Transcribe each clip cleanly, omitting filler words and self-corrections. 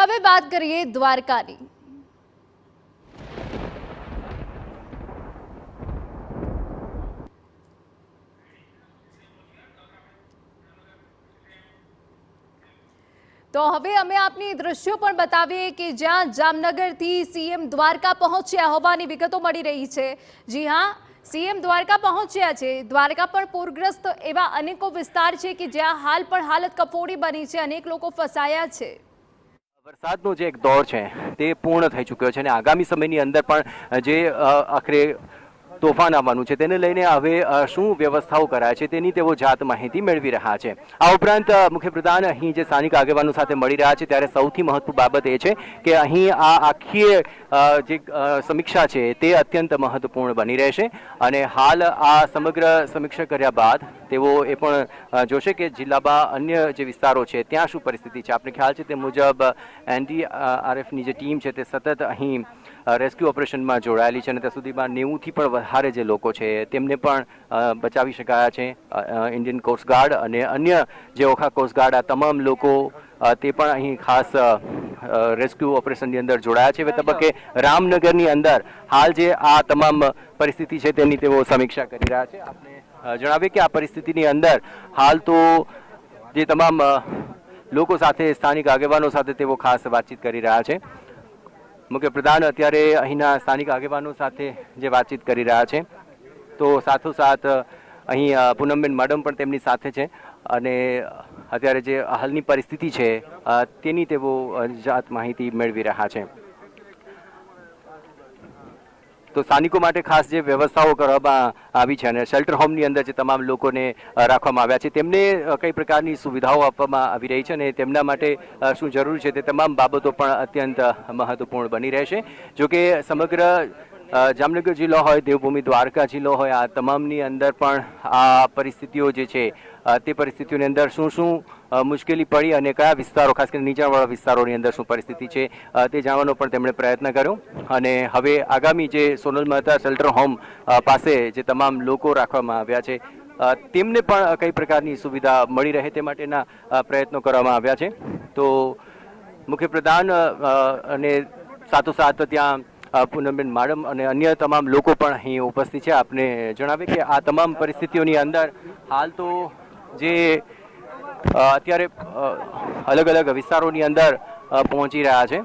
હવે વાત કરીએ દ્વારકાની। તો હવે અમે આપની દ્રશ્યો પણ બતાવીએ કે જ્યાં જામનગરથી સીએમ દ્વારકા પહોંચ્યા હોવાની વિગતો મળી રહી છે। જી હા, સીએમ દ્વારકા પહોંચ્યા છે। દ્વારકા પણ પૂરગ્રસ્ત એવા અનેકો વિસ્તાર છે કે જ્યાં હાલ પણ હાલત કફોડી બની છે, અનેક લોકો ફસાયા છે। વરસાદનો જે એક દોર છે તે પૂર્ણ થઈ ચૂક્યો છે અને આગામી સમયની અંદર પણ જે આખરે તોફાન આવવાનું છે તેને લઈને હવે શું વ્યવસ્થાઓ કરાય છે તેની તેઓ જાત માહિતી મેળવી રહ્યા છે। આ ઉપરાંત મુખ્યપ્રધાન અહીં જે સ્થાનિક આગેવાનો સાથે મળી રહ્યા છે ત્યારે સૌથી મહત્વપૂર્ણ બાબત એ છે કે અહીં આ આખી જે સમીક્ષા છે તે અત્યંત મહત્વપૂર્ણ બની રહેશે અને હાલ આ સમગ્ર સમીક્ષા કર્યા બાદ તેઓ એ પણ જોશે કે જિલ્લામાં અન્ય જે વિસ્તારો છે ત્યાં શું પરિસ્થિતિ છે। આપને ખ્યાલ છે તે મુજબ એનડીઆરએફની જે ટીમ છે તે સતત અહીં રેસ્ક્યુ ઓપરેશનમાં જોડાયેલી છે અને ત્યાં સુધીમાં 90થી પણ વધારે જે લોકો છે તેમને પણ બચાવી શકાયા છે। ઇન્ડિયન કોસ્ટગાર્ડ અને અન્ય જે ઓખા કોસ્ટગાર્ડ આ તમામ લોકો તે પણ અહીં ખાસ રેસ્ક્યુ ઓપરેશનની અંદર જોડાયા છે। હવે તબક્કે રામનગરની અંદર હાલ જે આ તમામ પરિસ્થિતિ છે તેની તેઓ સમીક્ષા કરી રહ્યા છે। આપણે જણાવીએ કે આ પરિસ્થિતિની અંદર હાલ તો જે તમામ લોકો સાથે સ્થાનિક આગેવાનો સાથે તેઓ ખાસ વાતચીત કરી રહ્યા છે। મુખ્યપ્રધાન અત્યારે અહીંના સ્થાનિક આગેવાનો સાથે જે વાતચીત કરી રહ્યા છે તો સાથોસાથ અહીં પૂનમબેન મેડમ પણ તેમની સાથે છે અને અત્યારે જે હાલની પરિસ્થિતિ છે તેની તેઓ જાત માહિતી મેળવી રહ્યા છે। તો સ્થાનિકો માટે ખાસ જે વ્યવસ્થાઓ કરવામાં આવી છે અને શેલ્ટર હોમની અંદર જે તમામ લોકોને રાખવામાં આવ્યા છે તેમને કઈ પ્રકારની સુવિધાઓ આપવામાં આવી રહી છે અને તેમના માટે શું જરૂરી છે તે તમામ બાબતો પણ અત્યંત મહત્વપૂર્ણ બની રહેશે। જોકે સમગ્ર જામનગર જિલ્લો હોય, દેવભૂમિ દ્વારકા જિલ્લો હોય, આ તમામની અંદર પણ આ પરિસ્થિતિઓ જે છે તે પરિસ્થિતિઓની અંદર શું શું મુશ્કેલી પડી અને કયા વિસ્તારો, ખાસ કરીને નીચાણવાળા વિસ્તારોની અંદર શું પરિસ્થિતિ છે તે જાણવાનો પણ તેમણે પ્રયત્ન કર્યો અને હવે આગામી જે સોનલ મહેતા શેલ્ટર હોમ પાસે જે તમામ લોકો રાખવામાં આવ્યા છે તેમને પણ કઈ પ્રકારની સુવિધા મળી રહે તે માટેના પ્રયત્નો કરવામાં આવ્યા છે। તો મુખ્યપ્રધાન અને સાથોસાથ ત્યાં પૂનમબેન મેડમ અને અન્ય તમામ લોકો પણ અહીં ઉપસ્થિત છે। આપને જણાવીએ કે આ તમામ પરિસ્થિતિઓની અંદર હાલ તો જે અત્યારે અલગ અલગ વિસ્તારોની અંદર પહોંચી રહ્યા છે।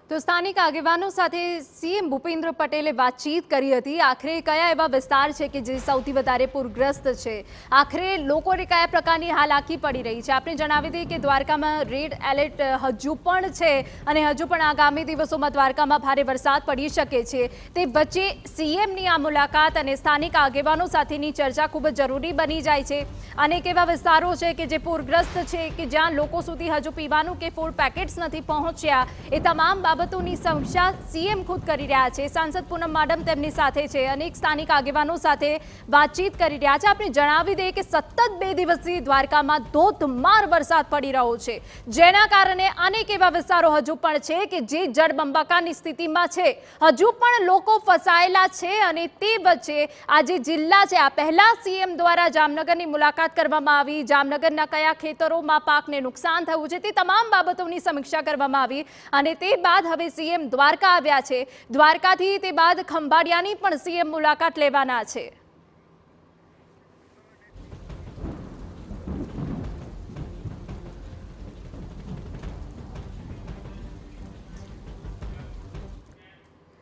તો સ્થાનિક આગેવાનો સાથે સીએમ ભૂપેન્દ્ર પટેલે વાતચીત કરી હતી। આખરે કયા એવા વિસ્તાર છે કે જે સૌથી વધારે પૂરગ્રસ્ત છે, આખરે લોકોને કયા પ્રકારની હાલાકી પડી રહી છે। આપણે જણાવી દઈએ કે દ્વારકામાં રેડ એલર્ટ હજુ પણ છે અને હજુ પણ આગામી દિવસોમાં દ્વારકામાં ભારે વરસાદ પડી શકે છે। તે વચ્ચે સીએમની આ મુલાકાત અને સ્થાનિક આગેવાનો સાથેની ચર્ચા ખૂબ જ જરૂરી બની જાય છે। અનેક એવા વિસ્તારો છે કે જે પૂરગ્રસ્ત છે કે જ્યાં લોકો સુધી હજુ પીવાનું કે ફૂડ પેકેટ્સ નથી પહોંચ્યા। એ તમામ બાબતોની સમીક્ષા સીએમ ખુદ કરી રહ્યા છે। સાંસદ પૂનમ મેડમ તેમની સાથે છે, અનેક સ્થાનિક આગેવાનો સાથે વાતચીત કરી રહ્યા છે। આપણે જણાવી દઈએ કે સતત 2 દિવસથી દ્વારકામાં ધોધમાર વરસાદ પડી રહ્યો છે, જેના કારણે અનેક એવા વિસ્તારો હજુ પણ છે કે જે જળબંબાકારની સ્થિતિમાં છે, હજુ પણ લોકો ફસાયેલા છે અને તે વચ્ચે આ જે જિલ્લા છે, આ પહેલા સીએમ દ્વારા જામનગરની મુલાકાત કરવામાં આવી, જામનગરના કયા ખેતરોમાં પાકને નુકસાન થયું છે તે તમામ બાબતોની સમીક્ષા કરવામાં આવી અને તે બાદ હવે સીએમ દ્વારકા આવ્યા છે। દ્વારકાથી તે બાદ ખંભાળિયાની પણ સીએમ મુલાકાત લેવાના છે।